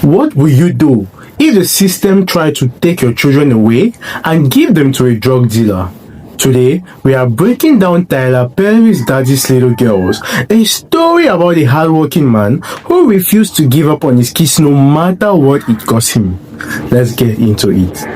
What will you do if the system tried to take your children away and give them to a drug dealer? Today, we are breaking down Tyler Perry's Daddy's Little Girls, a story about a hardworking man who refused to give up on his kids no matter what it cost him. Let's get into it.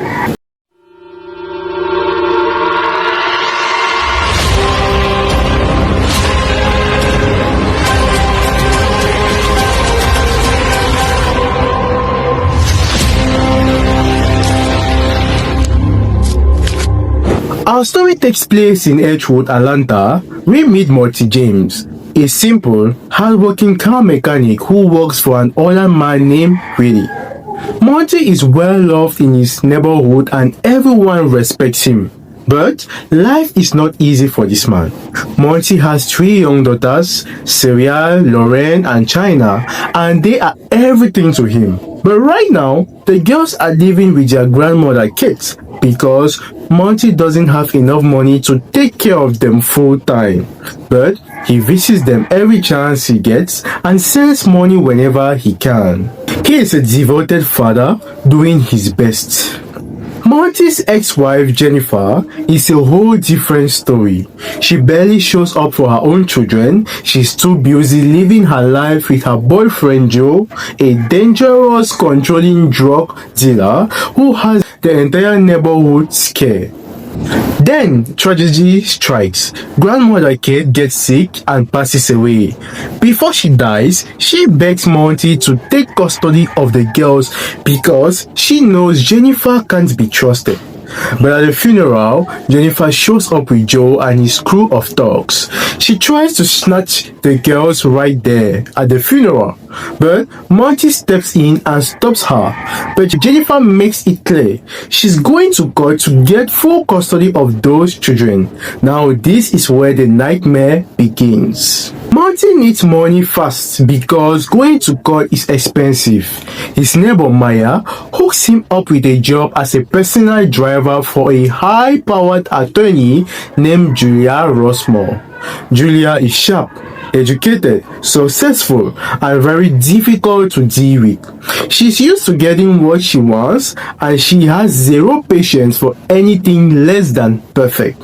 Our story takes place in Edgewood, Atlanta. We meet Monty James, a simple, hardworking car mechanic who works for an older man named Willie. Monty is well loved in his neighborhood and everyone respects him. But life is not easy for this man. Monty has 3 young daughters, Serial, Lauren, and China, and they are everything to him. But right now, the girls are living with their grandmother Kate because Monty doesn't have enough money to take care of them full time. But he visits them every chance he gets and sends money whenever he can. He is a devoted father doing his best. Monty's ex-wife Jennifer is a whole different story. She barely shows up for her own children. She's too busy living her life with her boyfriend Joe, a dangerous, controlling drug dealer who has the entire neighborhood scared. Then tragedy strikes. Grandmother Kate gets sick and passes away. Before she dies, she begs Monty to take custody of the girls because she knows Jennifer can't be trusted. But at the funeral, Jennifer shows up with Joe and his crew of thugs. She tries to snatch the girls right there at the funeral, but Monty steps in and stops her. But Jennifer makes it clear she's going to court to get full custody of those children. Now this is where the nightmare begins. Monty needs money fast because going to court is expensive. His neighbor Maya hooks him up with a job as a personal driver for a high-powered attorney named Julia Rossmore. Julia is sharp, educated, successful, and very difficult to deal with. She's used to getting what she wants, and she has zero patience for anything less than perfect.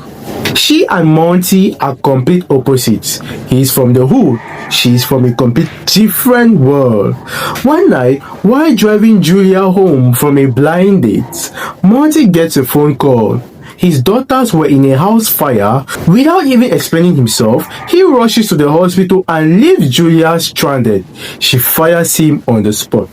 She and Monty are complete opposites. He's from the hood, she's from a complete different world. One night, while driving Julia home from a blind date, Monty gets a phone call. His daughters were in a house fire. Without even explaining himself, he rushes to the hospital and leaves Julia stranded. She fires him on the spot.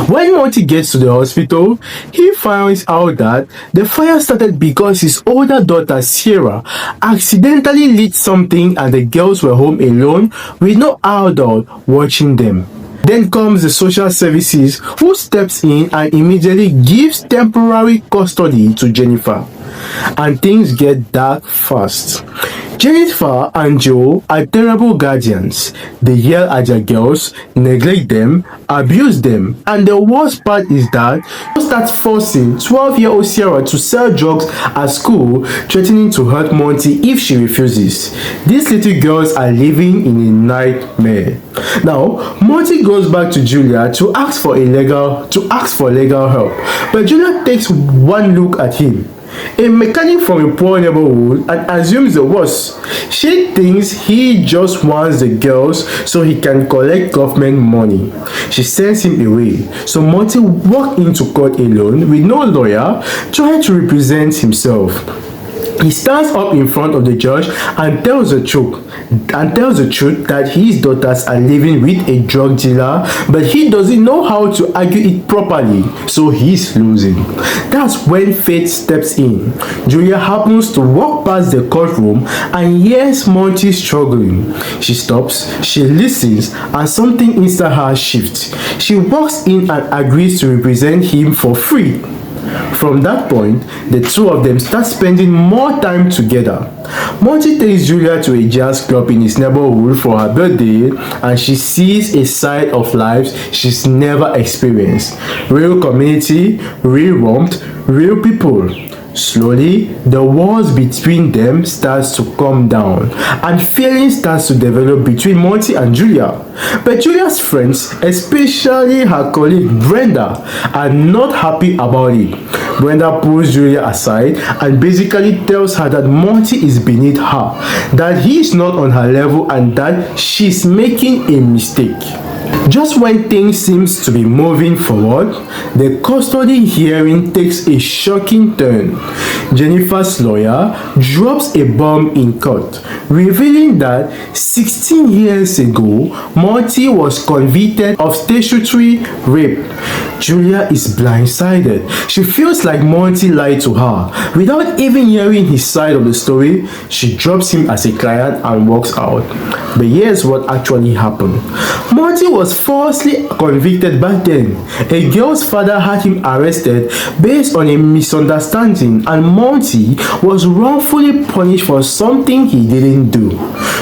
When Monty gets to the hospital, he finds out that the fire started because his older daughter Sierra accidentally lit something and the girls were home alone with no adult watching them. Then comes the social services who steps in and immediately gives temporary custody to Jennifer. And things get dark fast. Jennifer and Joe are terrible guardians. They yell at their girls, neglect them, abuse them, and the worst part is that they start forcing 12-year-old Sierra to sell drugs at school, threatening to hurt Monty if she refuses. These little girls are living in a nightmare. Now, Monty goes back to Julia to ask for legal help, but Julia takes one look at him, a mechanic from a poor neighborhood, and assumes the worst. She thinks he just wants the girls so he can collect government money. She sends him away, so Monty walks into court alone with no lawyer, trying to represent himself. He stands up in front of the judge and tells the truth that his daughters are living with a drug dealer, but he doesn't know how to argue it properly, so he's losing. That's when fate steps in. Julia happens to walk past the courtroom and hears Monty struggling. She stops, she listens, and something inside her shifts. She walks in and agrees to represent him for free. From that point, the two of them start spending more time together. Monty takes Julia to a jazz club in his neighborhood for her birthday, and she sees a side of life she's never experienced. Real community, real warmth, real people. Slowly, the walls between them starts to come down and feelings starts to develop between Monty and Julia. But Julia's friends, especially her colleague Brenda, are not happy about it. Brenda pulls Julia aside and basically tells her that Monty is beneath her, that he is not on her level and that she's making a mistake. Just when things seems to be moving forward, the custody hearing takes a shocking turn. Jennifer's lawyer drops a bomb in court, revealing that 16 years ago, Monty was convicted of statutory rape. Julia is blindsided. She feels like Monty lied to her. Without even hearing his side of the story, she drops him as a client and walks out. But here's what actually happened. Monty was falsely convicted back then. A girl's father had him arrested based on a misunderstanding, and Monty was wrongfully punished for something he didn't do.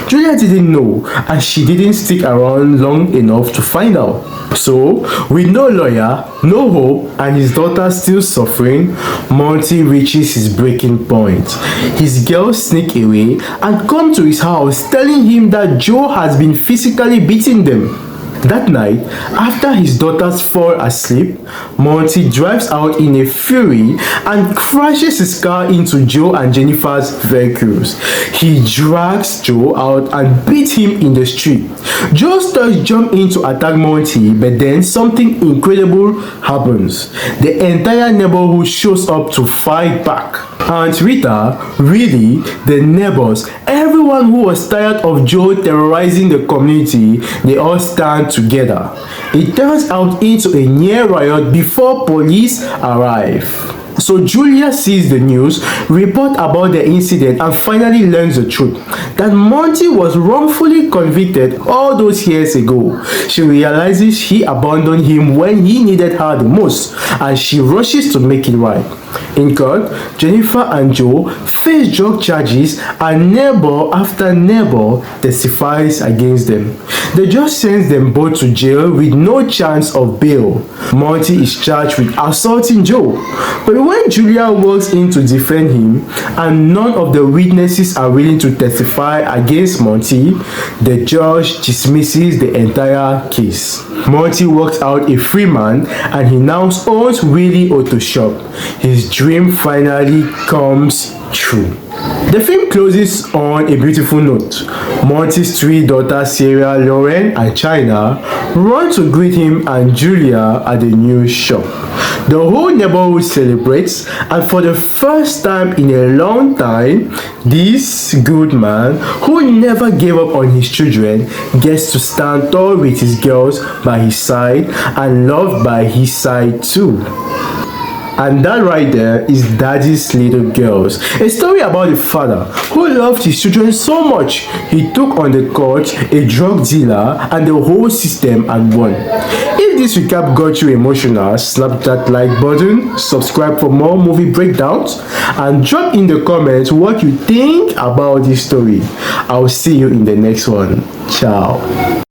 Julia didn't know, and she didn't stick around long enough to find out. So, with no lawyer, no hope, and his daughter still suffering, Monty reaches his breaking point. His girls sneak away and come to his house telling him that Joe has been physically beating them. That night, after his daughters fall asleep, Monty drives out in a fury and crashes his car into Joe and Jennifer's vehicles. He drags Joe out and beats him in the street. Joe starts jump in to attack Monty, but then something incredible happens. The entire neighborhood shows up to fight back. Aunt Rita, really, the neighbors, everyone who was tired of Joe terrorizing the community, they all stand together. It turns out into a near riot before police arrive. So Julia sees the news, report about the incident, and finally learns the truth, that Monty was wrongfully convicted all those years ago. She realizes he abandoned him when he needed her the most, and she rushes to make it right. In court, Jennifer and Joe face drug charges, and neighbor after neighbor testifies against them. The judge sends them both to jail with no chance of bail. Monty is charged with assaulting Joe. But when Julia walks in to defend him and none of the witnesses are willing to testify against Monty, the judge dismisses the entire case. Monty walks out a free man and he now owns Willie Auto Shop. His dream finally comes true. The film closes on a beautiful note. Monty's three daughters, Sarah, Lauren, and China, run to greet him and Julia at the new shop. The whole neighborhood celebrates, and for the first time in a long time, this good man, who never gave up on his children, gets to stand tall with his girls by his side and loved by his side too. And that right there is Daddy's Little Girls, a story about a father who loved his children so much he took on the court a drug dealer and the whole system and won. If this recap got you emotional, slap that like button, subscribe for more movie breakdowns, and drop in the comments what you think about this story. I'll see you in the next one. Ciao.